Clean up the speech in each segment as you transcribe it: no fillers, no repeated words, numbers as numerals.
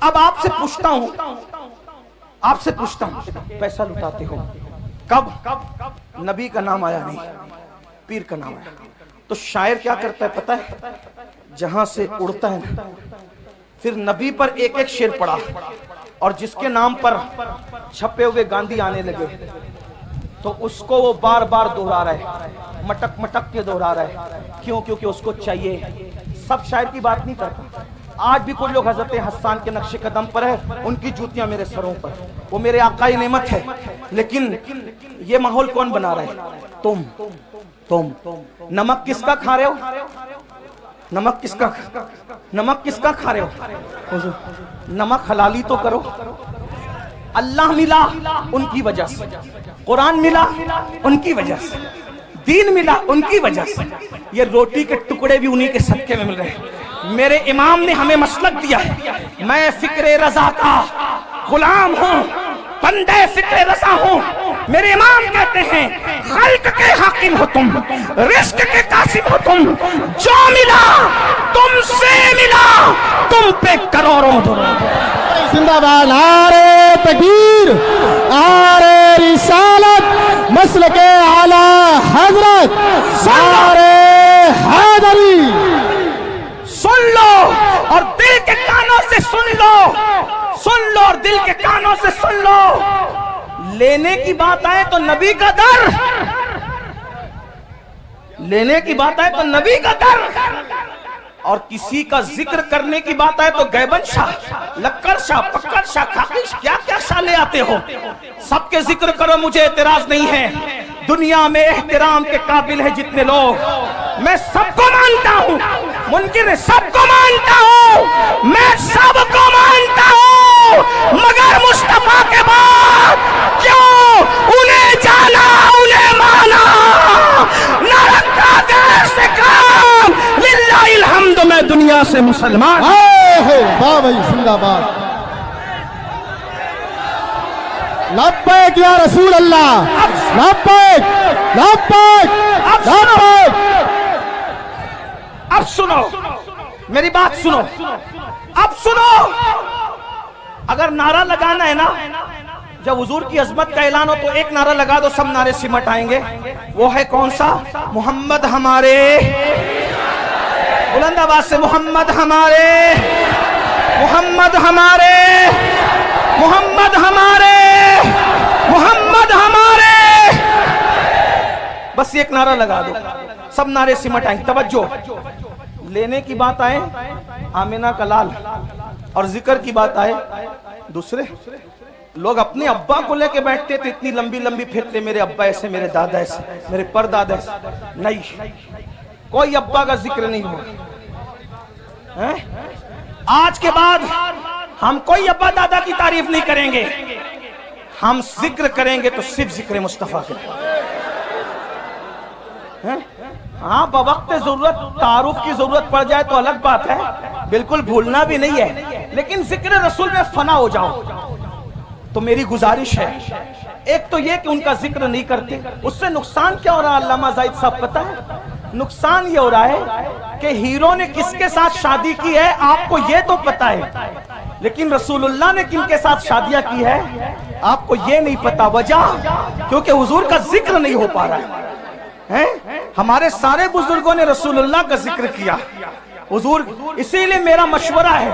اب آپ سے پوچھتا ہوں پیسہ لٹاتے ہو کب؟ نبی کا نام آیا نہیں، پیر کا نام آیا. تو شاعر کیا کرتا ہے پتہ ہے؟ جہاں سے اڑتا ہے پھر نبی پر ایک ایک شعر پڑا، اور جس کے نام پر چھپے ہوئے گاندھی آنے لگے تو اس کو وہ بار بار دہرا رہا ہے، مٹک مٹک کے دہرا رہا ہے. کیوں؟ کیونکہ اس کو چاہیے. سب شاعر کی بات نہیں کرتا. آج بھی کچھ لوگ حضرت حسان کے نقش قدم پر ہے، ان کی جوتیاں میرے سروں پر، وہ میرے آقا نعمت ہے. لیکن یہ ماحول کون بنا رہا ہے؟ تم. نمک کس کا کھا رہے ہو؟ نمک کس کا کھا رہے ہو؟ نمک حلالی تو کرو. اللہ ملا ان کی وجہ سے، قرآن ملا ان کی وجہ سے، دین ملا ان کی وجہ سے. یہ روٹی کے ٹکڑے بھی انہی کے صدقے میں مل رہے ہیں. میرے امام نے ہمیں مسلک دیا ہے. میں فکر رضا کا غلام ہوں، بندے فکر رضا ہوں. میرے امام کہتے ہیں خلق کے حاکم ہو تم، رزق کے قاسم ہو تم. جو ملا تم سے ملا، تم پہ کروڑوں درود. زندہ باد. نعرہ تکبیر، نعرہ رسالت، مسلک اعلی حضرت، نعرہ حیدری. سن لو اور دل کے کانوں سے سن لو، اور دل کے کانوں سے سن لو. لینے کی بات آئے تو نبی کا در، لینے کی بات آئے تو نبی کا در، اور کسی کا ذکر کرنے کی بات آئے تو گیبن شاہ، لکڑ شاہ، پکڑ شاہ، خاقش، کیا کیا شاہ لے آتے ہو. سب کے ذکر کرو، مجھے اعتراض نہیں ہے. دنیا میں احترام کے قابل ہے جتنے لوگ، میں سب کو مانتا ہوں. منکر سب کو مانتا ہوں، میں سب کو مانتا ہوں، مگر مصطفیٰ کے بعد کیوں انہیں جانا، انہیں مانا، نہ رکھا دیر سے کام. للہ الحمد، میں دنیا سے مسلمان. واہ بھائی، زندہ باد. لبیک یا رسول اللہ، لبیک لبیک لبیک. اب سنو میری بات، سنو اب سنو. اگر نعرہ لگانا ہے نا، جب حضور کی عظمت کا اعلان ہو تو ایک نعرہ لگا دو، سب نعرے سمٹ آئیں گے. وہ ہے کون سا؟ محمد ہمارے. بلند آواز سے محمد ہمارے، محمد ہمارے، محمد ہمارے، محمد ہمارے. بس ایک نعرہ لگا دو، سب نعرے سمٹ آئیں. توجہ، لینے کی بات آئے آمینہ کا لال، اور ذکر کی بات آئے دوسرے لوگ. اپنے ابا کو لے کے بیٹھتے تھے، اتنی لمبی لمبی پھرتے، میرے ابا ایسے، میرے دادا ایسے، میرے پردادا ایسے. نہیں، کوئی ابا کا ذکر نہیں ہو. آج کے بعد ہم کوئی ابا دادا کی تعریف نہیں کریں گے. ہم ذکر کریں گے تو صرف ذکر مصطفیٰ کے. ہاں، بوقت ضرورت تعارف کی ضرورت پڑ جائے تو الگ بات ہے، بالکل بھولنا بھی نہیں ہے. لیکن ذکر رسول میں فنا ہو جاؤ. تو میری گزارش ہے، ایک تو یہ کہ ان کا ذکر نہیں کرتے. اس سے نقصان کیا ہو رہا ہے علامہ زاہد صاحب پتہ ہے؟ نقصان یہ ہو رہا ہے کہ ہیرو نے کس کے ساتھ شادی کی ہے آپ کو یہ تو پتا ہے، لیکن رسول اللہ نے کن کے ساتھ شادیاں کی ہے آپ کو یہ نہیں پتا. وجہ کیونکہ حضور کا ذکر نہیں ہو پا رہا ہے. ہمارے سارے بزرگوں نے رسول اللہ کا ذکر کیا حضور. اسی لیے میرا مشورہ ہے،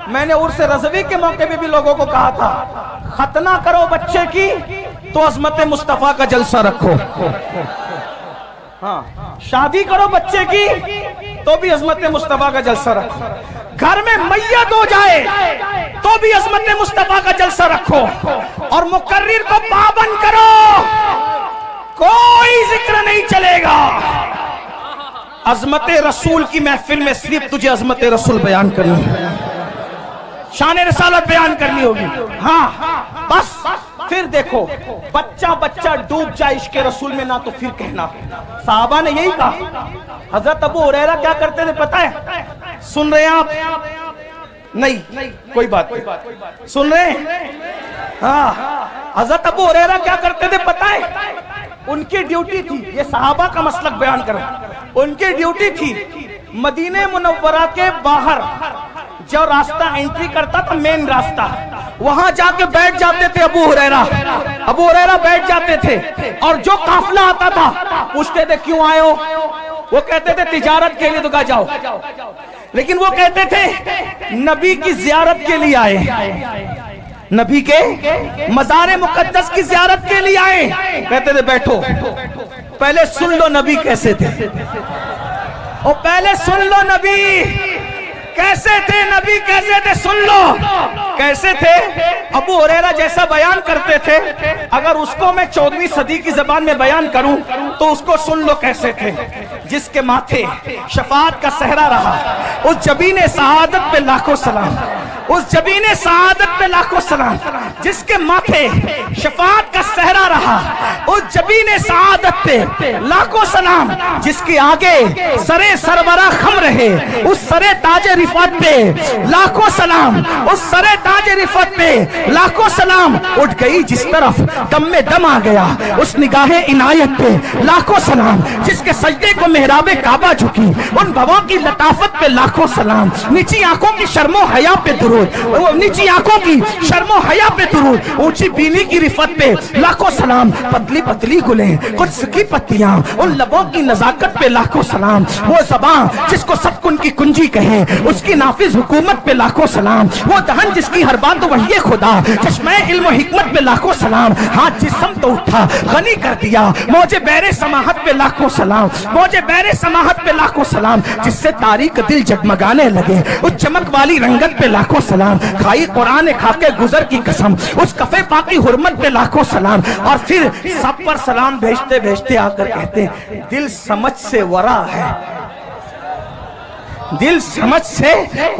میں نے عرس رضوی کے موقع پہ بھی لوگوں کو کہا تھا، ختنہ کرو بچے کی تو عظمت مصطفیٰ کا جلسہ رکھو. ہاں، شادی کرو بچے کی تو بھی عظمت مصطفیٰ کا جلسہ رکھو. گھر میں میت ہو جائے تو بھی عظمت مصطفیٰ کا جلسہ رکھو. اور مقرر کو پابند کرو، کوئی ذکر نہیں چلے گا. عظمت رسول کی محفل میں صرف تجھے عظمت رسول بیان کرنی ہے، شان رسالت بیان کرنی ہوگی. ہاں بس. پھر دیکھو، بچہ ڈوب جائے عشق رسول میں نہ تو پھر کہنا. صحابہ نے یہی کہا. حضرت ابو ہریرہ کیا کرتے تھے پتہ ہے؟ سن رہے ہیں آپ؟ نہیں، کوئی بات نہیں. سن رہے ہیں؟ ہاں، حضرت ابو ہریرہ کیا کرتے تھے پتہ ہے؟ ان کی ڈیوٹی تھی، یہ صحابہ کا مسلک بیان کریں، ان کی ڈیوٹی تھی مدینہ منورہ کے باہر جو راستہ انٹری کرتا تھا مین راستہ، وہاں جا کے بیٹھ جاتے تھے ابو ہریرہ بیٹھ جاتے تھے، اور جو قافلہ آتا تھا پوچھتے تھے کیوں آئے ہو؟ وہ کہتے تھے تجارت کے لیے، تو کہا جاؤ، لیکن وہ کہتے تھے نبی کی زیارت کے لیے آئے، نبی کے مزار مقدس کی زیارت کے لیے آئے۔ کہتے تھے بیٹھو، پہلے سن لو نبی کیسے تھے، اور پہلے سن لو نبی کیسے تھے، نبی کیسے تھے، سن لو کیسے تھے۔ ابو ہریرہ جیسا بیان کرتے تھے، اگر اس کو میں 14ویں صدی کی زبان میں بیان کروں تو اس کو سن لو کیسے تھے۔ جس کے ماتھے شفاعت کا صحرا رہا، اس جبین سعادت پہ لاکھوں سلام، اس جبین سعادت پہ لاکھوں سلام، جس کے ماتھے شفاعت کا صحرا رہا، اس جبین سعادت پہ لاکھوں سلام، جس کے آگے سرے سربراہ خم رہے، اس سرے تاج رفعت پہ لاکھوں سلام، اس سرے تاج رفعت پہ لاکھوں سلام۔ اٹھ گئی جس طرف دم میں دم آ گیا، اس نگاہ عنایت پہ لاکھوں سلام، جس کے سجدے کو محراب کعبہ جھکی، ان بھووں کی لطافت پہ لاکھوں سلام، نیچی آنکھوں کی شرم و حیا پہ درود، نیچی آنکھوں کی شرم و حیا پہ درود، اونچی بینی کی رفت پہ لاکھوں سلام، پتلی پتلی گلیں قدس کی پتیاں، ان لبوں کی نزاکت پہ لاکھوں سلام، وہ زبان جس کو سب کن کی کنجی کہے، اس کی نافذ حکومت پہ لاکھوں سلام، وہ دہن جس کی ہر بات وحی خدا، چشمہ علم و حکمت پہ لاکھوں سلام، ہاتھ جسم تو اٹھا غنی کر دیا، موجے بیر سماحت پہ لاکھوں سلام، موجے بیر سماحت پہ لاکھوں سلام، جس سے تاریک دل جگمگانے لگے، اس چمک والی رنگت پہ لاکھوں سلام، کھائی قرآن کھا کے گزر کی قسم، اس کفے پاکی حرمت پہ لاکھوں سلام۔ اور پھر سب پر سلام بھیجتے بھیجتے آ کر کہتے دل سمجھ سے ورا ہے، دل سمجھ سے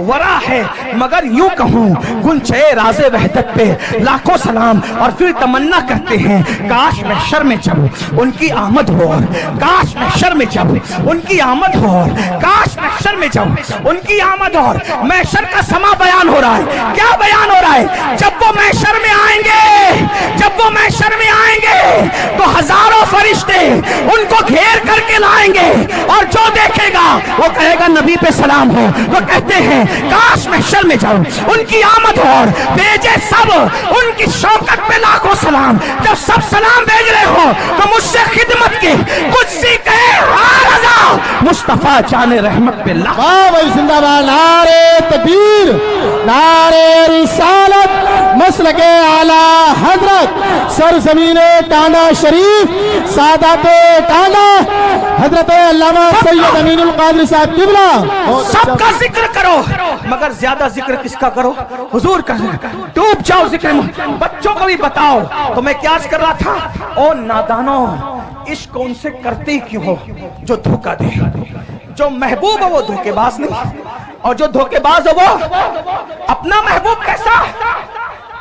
ورا ہے، مگر یوں کہوں گنچے راز وحدت پہ لاکھوں سلام۔ اور پھر تمنا کرتے ہیں کاش محشر میں جب ان کی آمد ہو، کاش محشر میں جب ان کی آمد ہو، کاش محشر میں جب ان کی آمد ہو۔ محشر کا سما بیان ہو رہا ہے، کیا بیان ہو رہا ہے؟ جب وہ محشر میں آئیں گے، جب وہ محشر میں آئیں گے تو ہزاروں فرشتے ان کو گھیر کر کے لائیں گے، اور جو دیکھے گا وہ کہے گا نبی پہ سلام ہو۔ وہ کہتے ہیں کاش محشر میں جاؤں ان کی آمد ہو، اور بھیجے سب ان کی شوکت پہ لاکھوں سلام۔ جب سب سلام بھیج رہے ہو تو مجھ سے خدمت کی کچھ سی کہے ہاں رضا مصطفیٰ جان رحمت پہ لاکھوں۔ واہ بھائی زندہ باد، نعرے تکبیر، نعرے رسالت، مسلک اعلیٰ حضرت سرزمین ٹانڈا شریف، سادات ٹانڈا حضرت علامہ سید امین القادری صاحب قبلہ۔ سب کا ذکر کرو، مگر زیادہ ذکر کس کا کرو؟ حضور کا۔ ڈوب جاؤ ذکر میں، بچوں کو بھی بتاؤ۔ تو میں کیا عرض کر رہا تھا؟ او نادانوں، عشق ان سے کرتے کیوں ہو جو دھوکہ دے؟ جو محبوب ہے وہ دھوکے باز نہیں، اور جو دھوکے باز ہے وہ اپنا محبوب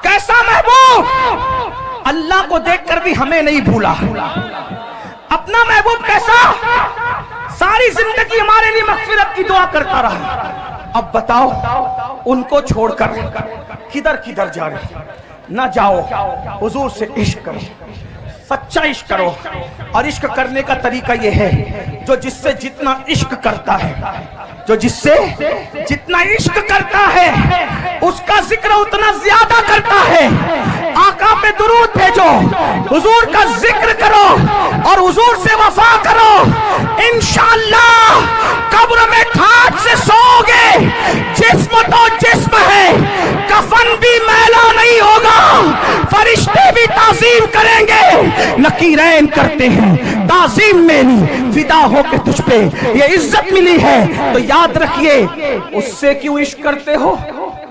کیسا محبوب؟ اللہ کو دیکھ کر بھی ہمیں نہیں بھولا۔ اپنا محبوب کیسا؟ ساری زندگی ہمارے لیے مغفرت کی دعا کرتا رہا۔ اب بتاؤ ان کو چھوڑ کر کدھر کدھر جا رہے؟ نہ جاؤ، حضور سے عشق کرو، سچا عشق کرو۔ اور عشق کرنے کا طریقہ یہ ہے، جو جس سے جتنا عشق کرتا ہے، جو جس سے جتنا عشق کرتا ہے اس کا ذکر اتنا زیادہ کرتا ہے۔ آقا پہ درود بھیجو، حضور کا ذکر کرو، اور حضور سے وفا کرو۔ انشاءاللہ قبر میں ٹھاٹ سے سو گے، جسم تو جسم ہے، کفن بھی میلا نہیں ہوگا، فرشتے بھی تعظیم کریں گے۔ نکیرین کرتے ہیں تعظیم میری، فدا ہو کے تجھ پہ یہ عزت ملی ہے۔ تو یاد رکھیے اس سے کیوں عشق کرتے ہو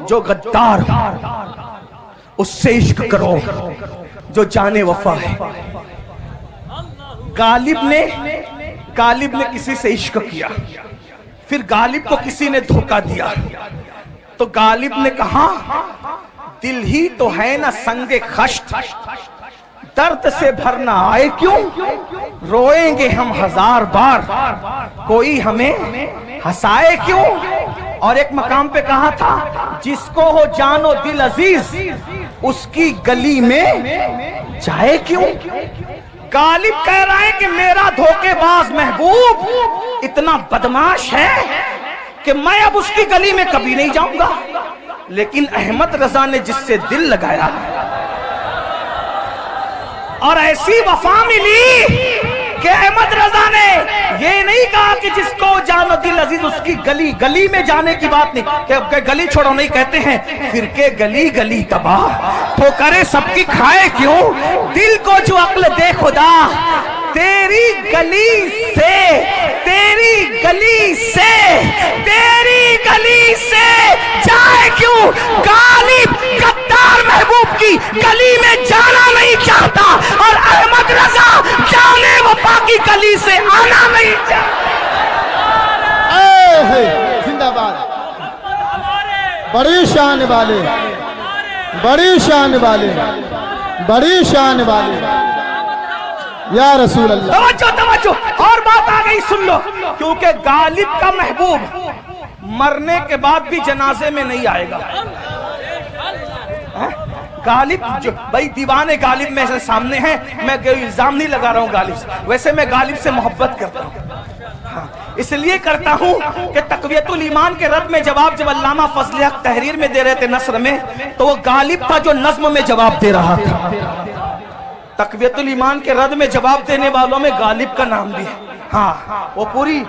جو غدار ہو، اس سے عشق کرو جو جانے وفا ہے۔ غالب نے کسی سے عشق کیا، پھر غالب کو کسی نے دھوکہ دیا، تو غالب نے کہا دل ہی تو ہے نا سنگ خشت، درد سے بھرنا آئے کیوں، روئیں گے ہم ہزار بار، کوئی ہمیں ہنسائے کیوں۔ اور ایک مقام پہ کہا تھا جس کو ہو جان و دل عزیز اس کی گلی میں جائے کیوں۔ غالب کہہ رہا ہے کہ میرا دھوکے باز محبوب اتنا بدماش ہے کہ میں اب اس کی گلی میں کبھی نہیں جاؤں گا، لیکن احمد رضا نے جس سے دل لگایا اور ایسی وفا ملی کہ احمد رضا نے یہ نہیں کہا کہ جس کو جانو دل عزیز اس کی گلی گلی میں جانے کی بات نہیں کہ گلی چھوڑو، نہیں کہتے ہیں فرقے گلی گلی تباہ تو کرے سب کی کھائے کیوں، دل کو جو عقل دے خدا تیری گلی سے تیری گلی سے تیری گلی سے جائے کیوں، غالب غدار محبوب کی گلی میں جانا نہیں چاہتا اور احمد رضا جانے وفا کی گلی سے آنا نہیں چاہتا۔ زندہ باد، بڑی شان والے، بڑی شان والے، بڑی شان والے یا رسول اللہ۔ توجہ توجہ، اور بات آ گئی سن لو، کیونکہ غالب کا محبوب مرنے کے بعد بھی جنازے میں نہیں آئے گا۔ غالب جو بھائی دیوان غالب میں سے سامنے ہیں، میں الزام نہیں لگا رہا ہوں غالب سے، ویسے میں غالب سے محبت کرتا ہوں، اس لیے کرتا ہوں کہ تقویت الایمان کے رد میں جواب جب علامہ فضل حق تحریر میں دے رہے تھے نثر میں، تو وہ غالب تھا جو نظم میں جواب دے رہا تھا۔ تقویت الایمان کے رد میں جواب دینے والوں میں غالب کا نام بھی ہے، ہاں وہ پوری